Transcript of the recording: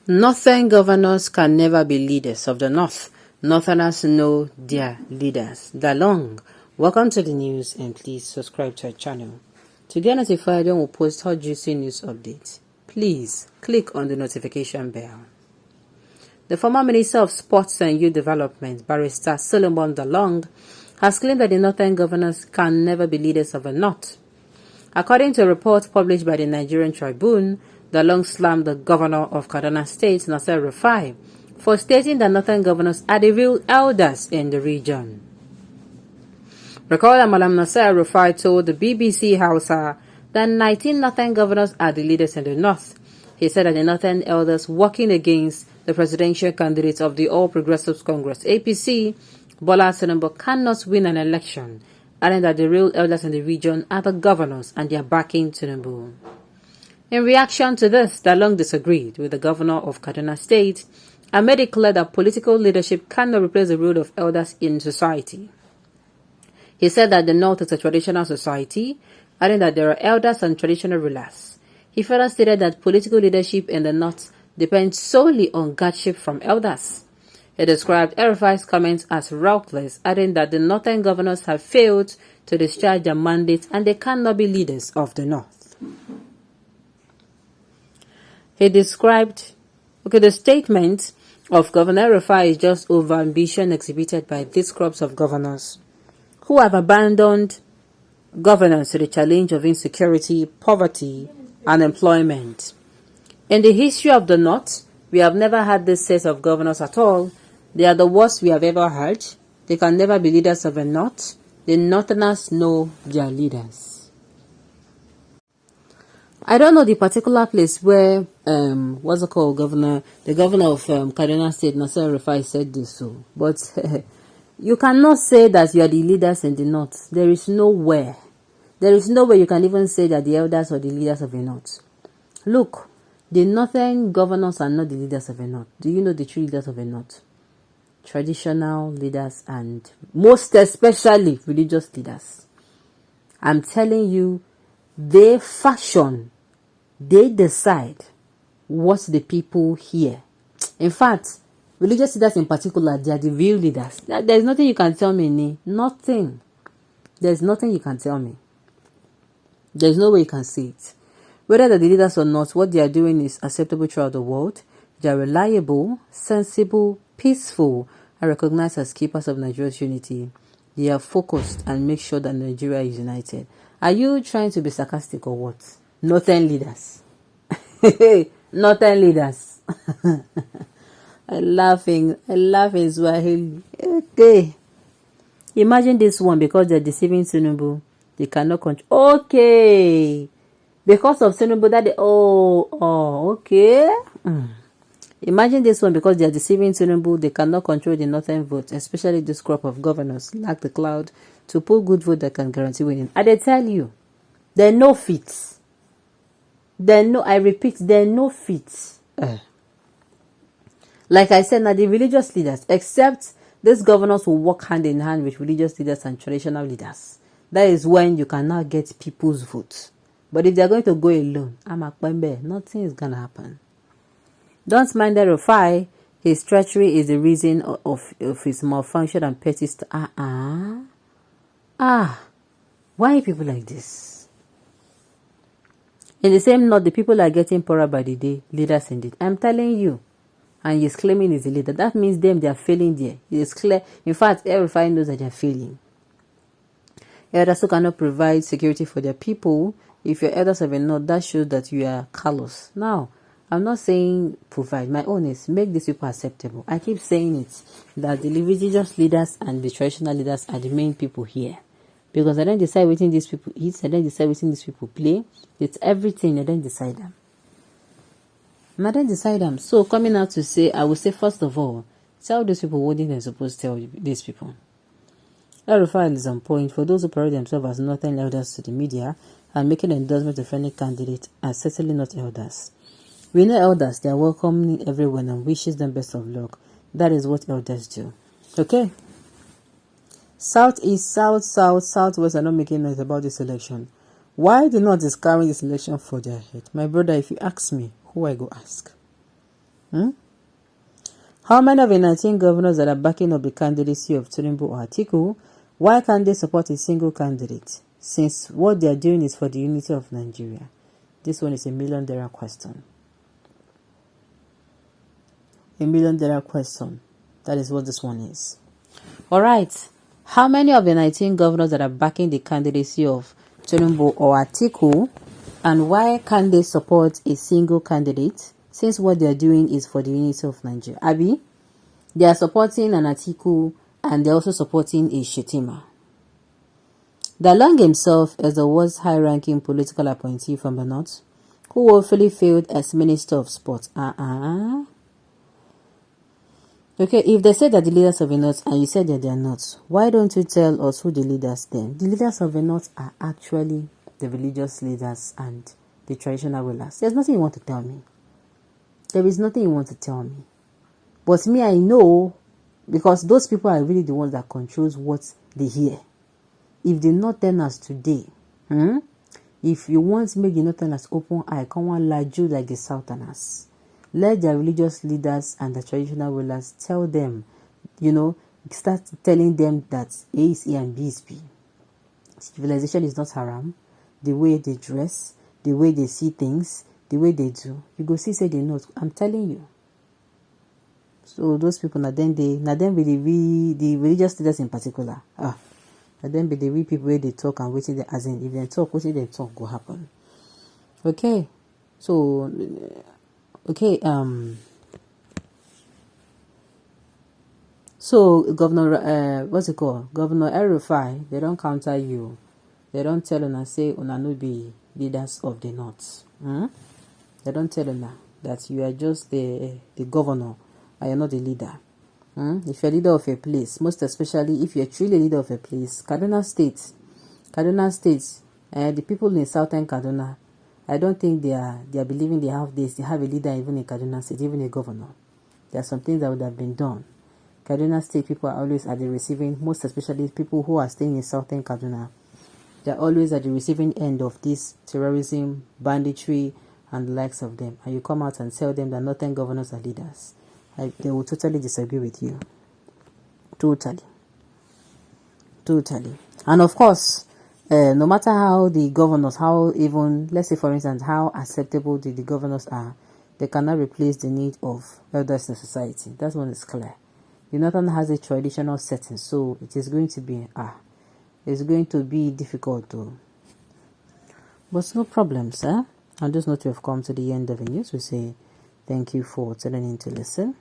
Northern governors can never be leaders of the North. Northerners know their leaders. Dalong. Welcome to the news and please subscribe to our channel. To get notified when we post hot juicy news updates, please click on the notification bell. The former Minister of Sports and Youth Development, Barrister Solomon Dalong, has claimed that the Northern governors can never be leaders of the North. According to a report published by the Nigerian Tribune, Dalong slammed the governor of Kaduna State, Nasser Rufai, for stating that Northern governors are the real elders in the region. Recall that Malam Nasser Rufai told the BBC Hausa that 19 Northern governors are the leaders in the North. He said that the Northern elders working against the presidential candidate of the All Progressives Congress, APC, Bola Tinubu, cannot win an election, adding that the real elders in the region are the governors and they are backing Tinubu. In reaction to this, Dalong disagreed with the governor of Kaduna State and made it clear that political leadership cannot replace the role of elders in society. He said that the North is a traditional society, adding that there are elders and traditional rulers. He further stated that political leadership in the North depends solely on guardianship from elders. He described Elrufa's comments as ruthless, adding that the Northern governors have failed to discharge their mandate and they cannot be leaders of the North. He described, the statement of Governor Elrufa is just over-ambition exhibited by these crops of governors who have abandoned governance to the challenge of insecurity, poverty, and employment. In the history of the North, we have never had this set of governors at all. They are the worst we have ever had. They can never be leaders of the North. The Northerners know their leaders. I don't know the particular place where, the governor of Kaduna State, Nasser Rufai, said this so. But you cannot say that you are the leaders in the North. There is nowhere. There is no way you can even say that the elders or the leaders of the North. Look, the Northern governors are not the leaders of the North. Do you know the true leaders of the North? Traditional leaders and most especially religious leaders. I'm telling you, they decide what the people hear. In fact, religious leaders in particular, they are the real leaders. There's nothing you can tell me, nothing. There's nothing you can tell me. There's no way you can see it. Whether they're the leaders or not, what they are doing is acceptable throughout the world. They are reliable, sensible, peaceful, and recognized as keepers of Nigeria's unity. They are focused and make sure that Nigeria is united. Are you trying to be sarcastic or what? Northern leaders. Northern leaders. I laugh in Swahili. Okay. Imagine this one, because they're deceiving Tinubu, they cannot control. Okay. Because of Tinubu, that okay. Imagine this one, because they are deceiving Tinubu, they cannot control the Northern vote, especially this crop of governors, like the cloud, to pull good vote that can guarantee winning. And they tell you, they're no fit. I repeat, they're no fit. Like I said, now the religious leaders, except these governors will work hand in hand with religious leaders and traditional leaders. That is when you can now get people's votes. But if they're going to go alone, nothing is going to happen. Don't mind the Rufai. His treachery is the reason of his malfunction and petty why people like this? In the same note, the people are getting poorer by the day. Leaders indeed. I'm telling you. And he's claiming he's a leader. That means they are failing there. It is clear. In fact, everybody knows that they are failing. Elders who cannot provide security for their people. If your elders have not, that shows that you are callous. Now, I'm not saying provide. My own is make these people acceptable. I keep saying it, that the religious leaders and the traditional leaders are the main people here. Because I don't decide within these people eat, I don't decide within these people play. It's everything, I don't decide them. I don't decide them. So coming out to say, I will say first of all, tell these people what they're supposed to tell these people. Elrufa is on point. For those who parade themselves as Northern elders to the media and making an endorsement of any candidate are certainly not elders. We know elders, they are welcoming everyone and wishes them best of luck. That is what elders do. Okay? Southeast, Southwest are not making noise about this election. Why the North is carrying this election for their head? My brother, if you ask me, who I go ask? How many of the 19 governors that are backing up the candidacy of Tinubu or Atiku, why can't they support a single candidate? Since what they are doing is for the unity of Nigeria. This one is $1 million question. $1 million question. That is what this one is. Alright. How many of the 19 governors that are backing the candidacy of Tinubu or Atiku, and why can't they support a single candidate? Since what they are doing is for the unity of Nigeria. Abi, they are supporting an Atiku and they're also supporting a Shetima. Dalong himself is the worst high-ranking political appointee from the north, who woefully failed as Minister of Sport. Okay, if they say that the leaders of the north and you said that they are not, why don't you tell us who the leaders then? The leaders of the north are actually the religious leaders and the traditional rulers. There's nothing you want to tell me. There is nothing you want to tell me. But me, I know, because those people are really the ones that controls what they hear. If the northerners today, if you want to make the northerners open eye, come on, like you like the southerners. Let their religious leaders and the traditional rulers tell them, start telling them that A is A and B is B. Civilization is not haram. The way they dress, the way they see things, the way they do. You go see, say they know. I'm telling you. So those people, now them be the religious leaders in particular. Now them be the real people where they talk and waiting they, as in if they talk, waiting they talk go happen. Okay. So so Governor what's it called? Governor Elrufa, they don't counter you. They don't tell una say una no be leaders of the north. They don't tell una that you are just the governor and you're not the leader. If you're leader of a place, most especially if you're truly leader of a place, Kaduna State, the people in southern Kaduna, I don't think they are believing they have this. They have a leader even in Kaduna State, even a governor. There are some things that would have been done. Kaduna State people are always at the receiving, most especially people who are staying in southern Kaduna. They are always at the receiving end of this terrorism, banditry, and the likes of them. And you come out and tell them that northern governors are leaders. They will totally disagree with you. Totally. And of course, no matter how the governors, how even, let's say for instance, how acceptable the governors are, they cannot replace the need of elders in society. That one is clear. The northern has a traditional setting, so it is going to be it's going to be difficult though. But no problem, sir. On this note, we have come to the end of the news. We say thank you for tuning in to listen.